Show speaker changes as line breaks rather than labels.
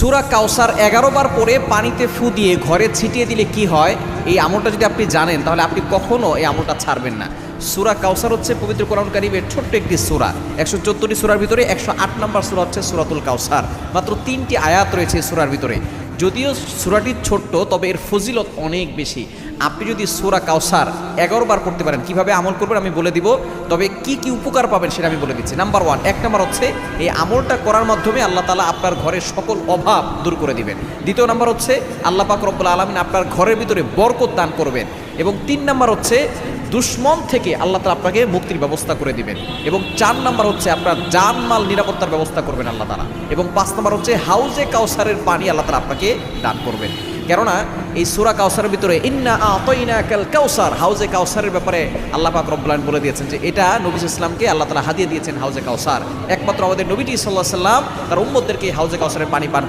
সূরা কাউসার 11 বার পরে পানিতে ফু দিয়ে ঘরে ছিটিয়ে দিলে কি হয়, এই আমলটা যদি আপনি জানেন তাহলে আপনি কখনো এই আমলটা ছাড়বেন না। সূরা কাউসার হচ্ছে পবিত্র কোরআন কারীমের ছোট্ট একটি সূরা। 114টি সূরার ভিতরে 108 নম্বর সূরা হচ্ছে সূরাতুল কাউসার। মাত্র 3টি আয়াত রয়েছে এই সূরার ভিতরে। যদিও সূরাটি ছোট্ট, তবে এর ফজিলত অনেক বেশি। আপনি যদি সূরা কাউসার 11 বার পড়তে পারেন, কিভাবে আমল করবেন আমি বলে দিব, তবে কি কি উপকার পাবেন সেটা আমি বলে দিচ্ছি। নাম্বার 1, 1 নাম্বার হচ্ছে এই আমলটা করার মাধ্যমে আল্লাহ তাআলা আপনার ঘরের সকল অভাব দূর করে দিবেন। দ্বিতীয় নাম্বার হচ্ছে আল্লাহ পাক রব্বুল আলামিন আপনার ঘরের ভিতরে বরকত দান করবেন। এবং 3 নাম্বার হচ্ছে দুশ্মন থেকে আল্লাহ তাআলা আপনাকে মুক্তির ব্যবস্থা করে দিবেন। এবং 4 নাম্বার হচ্ছে আপনার জানমাল নিরাপত্তার ব্যবস্থা করবেন আল্লাহ তাআলা। এবং 5 নাম্বার হচ্ছে হাউজে কাউসারের পানি আল্লাহ তাআলা আপনাকে দান করবেন। কেননা এই সূরা কাউসারের ভিতরে ইন্না আতাইনাকাল কাউসার, হাউজে কাউসারের ব্যাপারে আল্লাহ পাক রব্বুল আলামিন বলে দিয়েছেন যে এটা নবী সাল্লাল্লাহু আলাইহি ওয়াসাল্লামকে আল্লাহ তাআলা হাদিয়া দিয়েছেন হাউজে কাউসার। একমাত্র আমাদের নবীজি সাল্লাল্লাহু আলাইহি ওয়াসাল্লাম তার উম্মতদেরকে হাউজে কাউসারের পানি পান